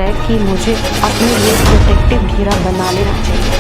है कि मुझे अपने लिए प्रोटेक्टिव घेरा बना लेना चाहिए।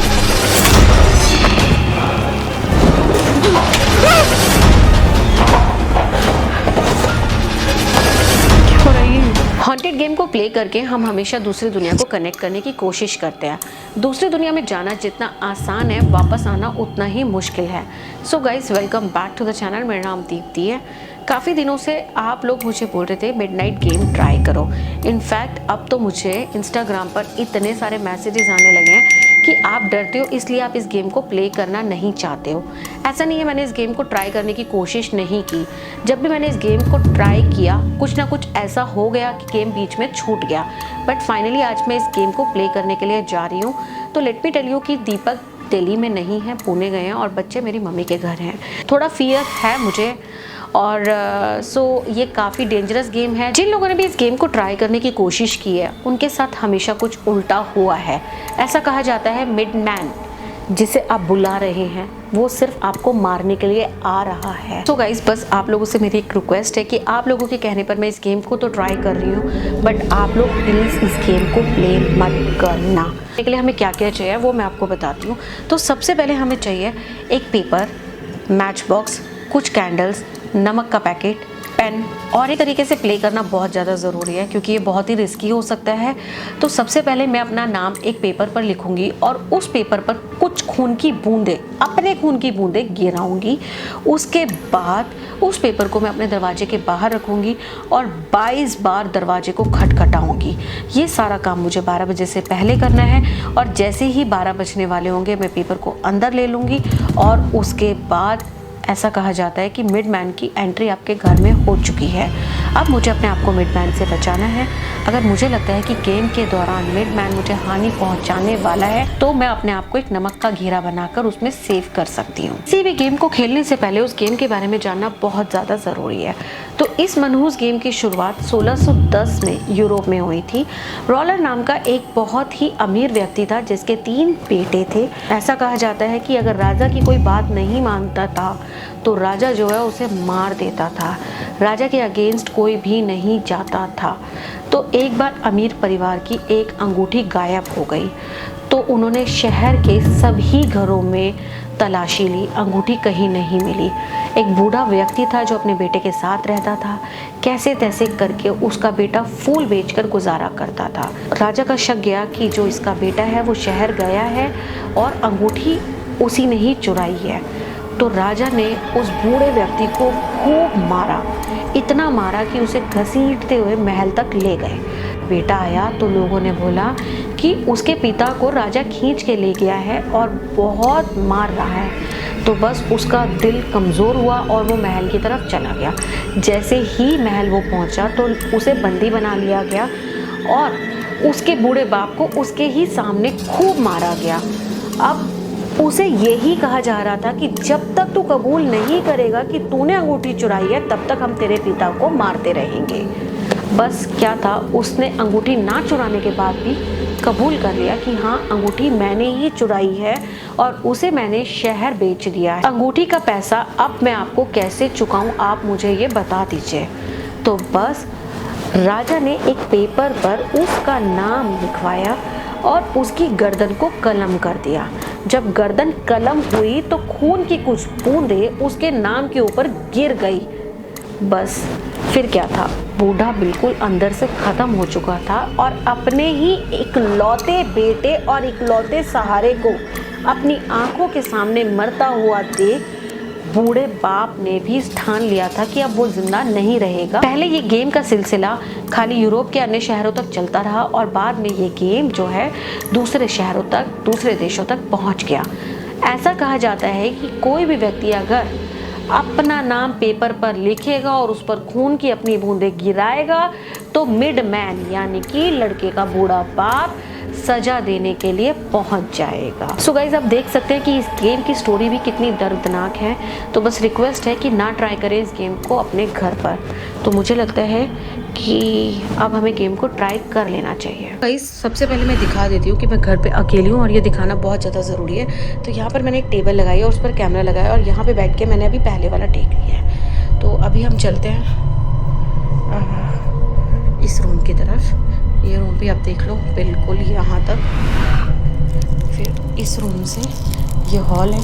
हॉन्टेड गेम को प्ले करके हम हमेशा दूसरी दुनिया को कनेक्ट करने की कोशिश करते हैं। दूसरी दुनिया में जाना जितना आसान है, वापस आना उतना ही मुश्किल है। So guys, welcome back to the channel. मेरा नाम दीप्ति है। काफ़ी दिनों से आप लोग मुझे बोल रहे थे मिडनाइट गेम ट्राई करो। इनफैक्ट अब तो मुझे इंस्टाग्राम पर इतने सारे मैसेजेस आने लगे हैं कि आप डरते हो इसलिए आप इस गेम को प्ले करना नहीं चाहते हो। ऐसा नहीं है मैंने इस गेम को ट्राई करने की कोशिश नहीं की। जब भी मैंने इस गेम को ट्राई किया कुछ ना कुछ ऐसा हो गया कि गेम बीच में छूट गया। बट फाइनली आज मैं इस गेम को प्ले करने के लिए जा रही हूँ। तो लेट मी टेल यू कि दीपक दिल्ली में नहीं है, पुणे गए हैं और बच्चे मेरी मम्मी के घर हैं। थोड़ा फियर है मुझे और सो ये काफ़ी डेंजरस गेम है। जिन लोगों ने भी इस गेम को ट्राई करने की कोशिश की है उनके साथ हमेशा कुछ उल्टा हुआ है। ऐसा कहा जाता है मिडमैन जिसे आप बुला रहे हैं वो सिर्फ आपको मारने के लिए आ रहा है। तो गाइस, बस आप लोगों से मेरी एक रिक्वेस्ट है कि आप लोगों के कहने पर मैं इस गेम को तो ट्राई कर रही हूँ, बट आप लोग प्लीज़ इस गेम को प्ले मत करना। इसके लिए हमें क्या क्या चाहिए वो मैं आपको बताती हूँ। तो सबसे पहले हमें चाहिए एक पेपर, मैच बॉक्स, कुछ कैंडल्स, नमक का पैकेट, पेन। और एक तरीके से प्ले करना बहुत ज़्यादा ज़रूरी है क्योंकि ये बहुत ही रिस्की हो सकता है। तो सबसे पहले मैं अपना नाम एक पेपर पर लिखूंगी और उस पेपर पर कुछ खून की बूंदें, अपने खून की बूंदें गिराऊंगी। उसके बाद उस पेपर को मैं अपने दरवाजे के बाहर रखूंगी और 22 बार दरवाजे को खटखटाऊंगी। ये सारा काम मुझे 12 बजे से पहले करना है और जैसे ही 12 बजने वाले होंगे मैं पेपर को अंदर ले लूँगी और उसके बाद ऐसा कहा जाता है कि मिडमैन की एंट्री आपके घर में हो चुकी है। अब मुझे अपने आप को मिडमैन से बचाना है। अगर मुझे लगता है कि गेम के दौरान मिडमैन मुझे हानि पहुंचाने वाला है तो मैं अपने आप को एक नमक का घेरा बनाकर उसमें सेव कर सकती हूँ। किसी भी गेम को खेलने से पहले उस गेम के बारे में जानना बहुत ज़्यादा ज़रूरी है। तो इस मनहूस गेम की शुरुआत 1610 में यूरोप में हुई थी। रॉलर नाम का एक बहुत ही अमीर व्यक्ति था जिसके 3 बेटे थे। ऐसा कहा जाता है कि अगर राजा की कोई बात नहीं मानता था तो राजा जो है उसे मार देता था। राजा के अगेंस्ट कोई भी नहीं जाता था। तो एक बार अमीर परिवार की एक अंगूठी गायब हो गई तो उन्होंने शहर के सभी घरों में तलाशी ली, अंगूठी कहीं नहीं मिली। एक बूढ़ा व्यक्ति था जो अपने बेटे के साथ रहता था। कैसे तैसे करके उसका बेटा फूल बेचकर गुजारा करता था। राजा का शक गया कि जो इसका बेटा है वो शहर गया है और अंगूठी उसी ने ही चुराई है। तो राजा ने उस बूढ़े व्यक्ति को खूब मारा, इतना मारा कि उसे घसीटते हुए महल तक ले गए। बेटा आया तो लोगों ने बोला कि उसके पिता को राजा खींच के ले गया है और बहुत मार रहा है। तो बस उसका दिल कमज़ोर हुआ और वो महल की तरफ चला गया। जैसे ही महल वो पहुंचा तो उसे बंदी बना लिया गया और उसके बूढ़े बाप को उसके ही सामने खूब मारा गया। अब उसे यही कहा जा रहा था कि जब तक तू कबूल नहीं करेगा कि तूने अंगूठी चुराई है तब तक हम तेरे पिता को मारते रहेंगे। बस क्या था, उसने अंगूठी ना चुराने के बाद भी कबूल कर लिया कि हाँ, अंगूठी मैंने ही चुराई है और उसे मैंने शहर बेच दिया है। अंगूठी का पैसा अब मैं आपको कैसे चुकाऊं, आप मुझे ये बता दीजिए। तो बस राजा ने एक पेपर पर उसका नाम लिखवाया और उसकी गर्दन को कलम कर दिया। जब गर्दन कलम हुई तो खून की कुछ बूंदें उसके नाम के ऊपर गिर गई। बस फिर क्या था, बूढ़ा बिल्कुल अंदर से ख़त्म हो चुका था और अपने ही इकलौते बेटे और इकलौते सहारे को अपनी आंखों के सामने मरता हुआ देख बूढ़े बाप ने भी ठान लिया था कि अब वो जिंदा नहीं रहेगा। पहले ये गेम का सिलसिला खाली यूरोप के अन्य शहरों तक चलता रहा और बाद में ये गेम जो है दूसरे शहरों तक, दूसरे देशों तक पहुंच गया। ऐसा कहा जाता है कि कोई भी व्यक्ति अगर अपना नाम पेपर पर लिखेगा और उस पर खून की अपनी बूंदें गिराएगा तो मिडमैन यानी कि लड़के का बूढ़ा बाप सजा देने के लिए पहुंच जाएगा। सो गाइज, आप देख सकते हैं कि इस गेम की स्टोरी भी कितनी दर्दनाक है। तो बस रिक्वेस्ट है कि ना ट्राई करें इस गेम को अपने घर पर। तो मुझे लगता है कि अब हमें गेम को ट्राई कर लेना चाहिए। गाइज, सबसे पहले मैं दिखा देती हूँ कि मैं घर पे अकेली हूँ और ये दिखाना बहुत ज़्यादा ज़रूरी है। तो यहाँ पर मैंने एक टेबल लगाई है, उस पर कैमरा लगाया और यहाँ पर बैठ के मैंने अभी पहले वाला टेक लिया है। तो अभी हम चलते हैं इस रूम की तरफ। ये रूम भी आप देख लो, बिल्कुल यहाँ तक। फिर इस रूम से ये हॉल है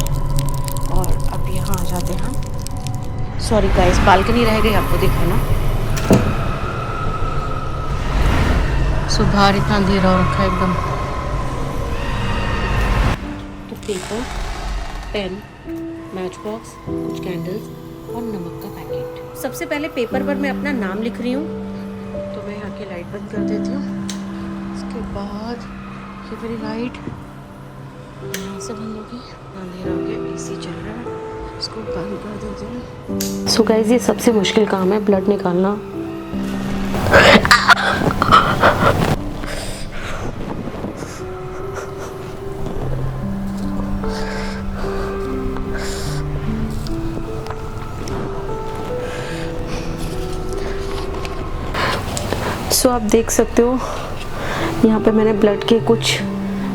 और अब यहाँ आ जाते हैं हम। सॉरी गाइस, बालकनी रह गई आपको दिखाना। सो बाहर इतना अंधेरा हो रखा है एकदम। तो पेपर, पेन, मैच बॉक्स, कुछ कैंडल्स और नमक का पैकेट। सबसे पहले पेपर पर मैं अपना नाम लिख रही हूँ, तो मैं यहाँ की लाइट बंद कर देती हूँ। उसके बाद ये मेरी लाइट यहाँ से बंद होगी। अंधेरा हो गया, एसी चल रहा है, इसको बंद कर देती हूँ। सो गाइस, ये सबसे मुश्किल काम है, ब्लड निकालना। सो आप देख सकते हो यहाँ पे मैंने ब्लड के कुछ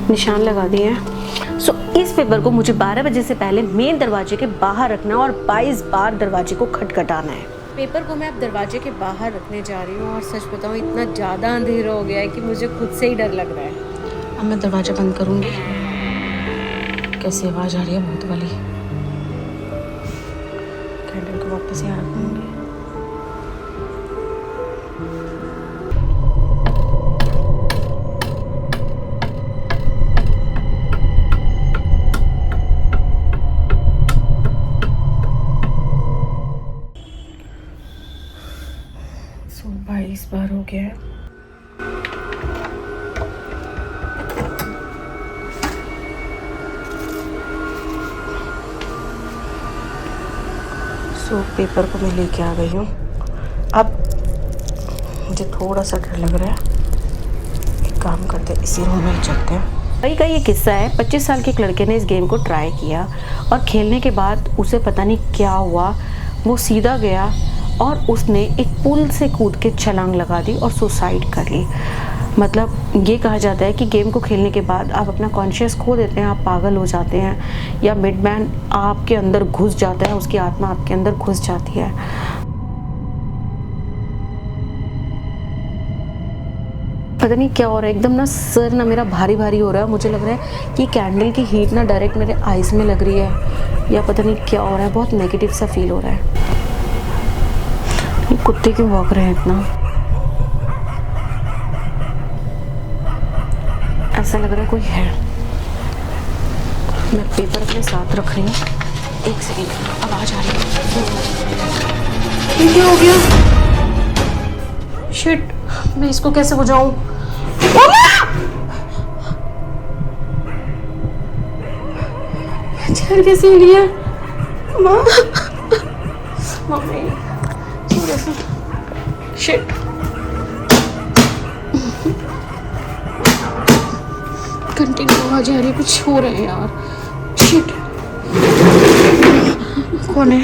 निशान लगा दिए हैं। सो इस पेपर को मुझे 12 बजे से पहले मेन दरवाजे के बाहर रखना और 22 बार दरवाजे को खटखटाना है। पेपर को मैं अब दरवाजे के बाहर रखने जा रही हूँ और सच बताऊँ इतना ज़्यादा अंधेरा हो गया है कि मुझे खुद से ही डर लग रहा है। अब मैं दरवाजा बंद करूँगी। कैसी आवाज़ आ रही है भूत वाली। कैंडल को वापस यहाँ रखूँगी। सो 22 बार हो गया है। सो पेपर को मैं लेके आ गई हूँ। अब मुझे थोड़ा सा डर लग रहा है। एक काम करते हैं, इसी रूम में ही चलते हैं। भाई का ये किस्सा है। 25 साल के एक लड़के ने इस गेम को ट्राई किया और खेलने के बाद उसे पता नहीं क्या हुआ, वो सीधा गया और उसने एक पुल से कूद के छलांग लगा दी और सुसाइड कर ली। मतलब ये कहा जाता है कि गेम को खेलने के बाद आप अपना कॉन्शियस खो देते हैं, आप पागल हो जाते हैं या मिडमैन आपके अंदर घुस जाता है, उसकी आत्मा आपके अंदर घुस जाती है। पता नहीं क्या हो रहा है, एकदम ना सर ना मेरा भारी भारी हो रहा है। मुझे लग रहा है कि कैंडल की हीट ना डायरेक्ट मेरे आइज़ में लग रही है या पता नहीं क्या हो रहा है। बहुत नेगेटिव सा फील हो रहा है। ये कुत्ते क्यों भौंक रहे हैं इतना? ऐसा लग रहा है कोई है। मैं पेपर अपने साथ रख रही हूँ। एक सेकेंड, आवाज आ रही है। ये क्या हो गया? शिट, मैं इसको कैसे बुझाऊं? चेयर कैसी हिली है? Mummy, shit. कंटिन्यू आवाज आ रही है, कुछ हो रहा है यार। शिट, कौन है?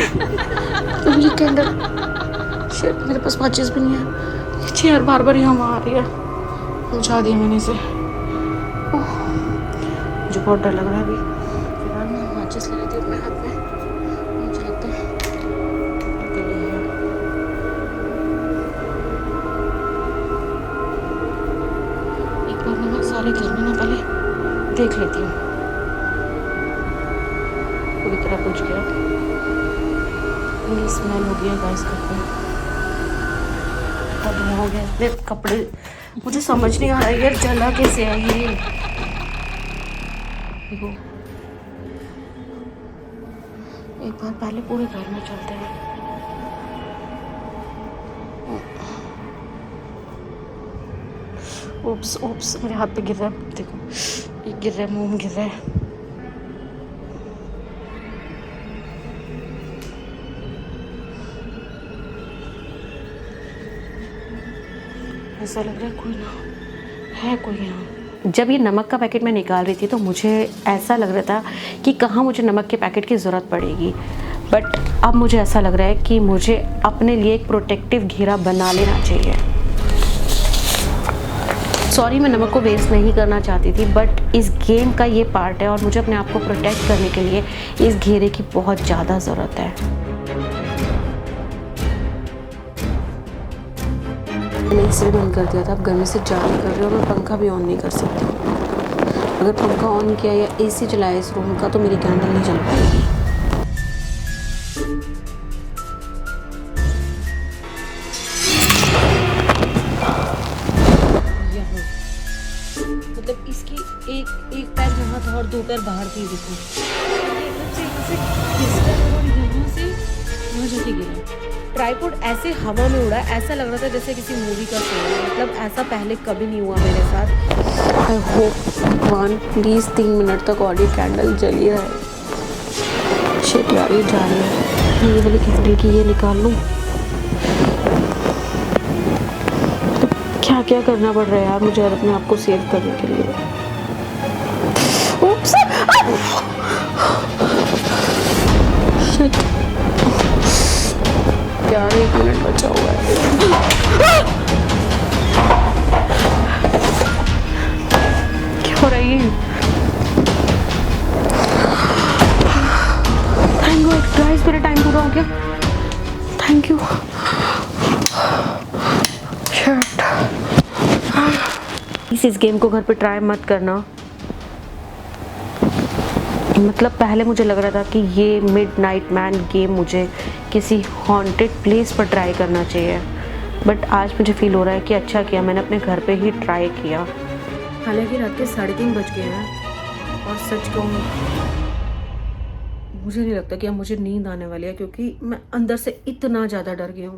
ये कैंडल। शिट, मेरे पास माचिस भी नहीं है। चेयर बार बार यहाँ आ रही है। बुझा दिया मैंने इसे। मुझे बहुत डर लग रहा है अभी। फिलहाल मैं माचिस ले लेती हूँ अपने हाथ में। मुझे लगता है एक बार मैं सारे घर में ना पहले देख लेती हूँ। पूरी तरह बुझ गया। ये स्मेल हो गया गैस का। और धुआं हो गया इतने कपड़े। मुझे समझ नहीं आ रहा है यार, जला कैसे है ये। देखो, एक बार पहले पूरे घर में चलते हैं। ओप्स ओप्स, मेरे हाथ पे गिर रहा है। देखो, ये गिर रहा है, मुंह में गिर रहा है। ऐसा लग रहा है कोई ना है, कोई यहाँ। जब ये नमक का पैकेट मैं निकाल रही थी तो मुझे ऐसा लग रहा था कि कहाँ मुझे नमक के पैकेट की ज़रूरत पड़ेगी, बट अब मुझे ऐसा लग रहा है कि मुझे अपने लिए एक प्रोटेक्टिव घेरा बना लेना चाहिए। सॉरी, मैं नमक को वेस्ट नहीं करना चाहती थी, बट इस गेम का ये पार्ट है और मुझे अपने आप को प्रोटेक्ट करने के लिए इस घेरे की बहुत ज़्यादा ज़रूरत है। एसी बंद कर दिया था, अब गर्मी से जा नहीं कर रही हूँ, मैं पंखा भी ऑन नहीं कर सकती। अगर पंखा ऑन किया या एसी चलाया इस रूम का तो मेरी कैंडल नहीं जल पाएगी। मतलब इसकी एक पैर यहाँ था और 2 पैर बाहर थी। देखो ट्राइपॉड ऐसे हवा में उड़ा, ऐसा लग रहा था जैसे किसी मूवी का सीन है। मतलब ऐसा पहले कभी नहीं हुआ मेरे साथ। आई होप भगवान प्लीज 3 मिनट तक और ये कैंडल जली रहे। शिट यार, ये जा रही है। ये वाली कैंडल की ये निकाल लूँ। तो क्या क्या करना पड़ रहा है यार मुझे अपने आप को सेव करने के लिए। Oops! Shit. यार 1 मिनट बचा हुआ है। क्या हो रही है? थैंक गॉड गाइस, मेरा टाइम पूरा हो गया। Thank you. इस गेम को घर पे ट्राई मत करना। मतलब पहले मुझे लग रहा था कि ये मिडनाइट मैन गेम मुझे किसी हॉन्टेड प्लेस पर ट्राई करना चाहिए, बट आज मुझे फील हो रहा है कि अच्छा किया मैंने अपने घर पे ही ट्राई किया। हालांकि रात के 3:30 बज गए हैं और सच कहूँ मुझे नहीं लगता कि अब मुझे नींद आने वाली है, क्योंकि मैं अंदर से इतना ज़्यादा डर गई हूँ।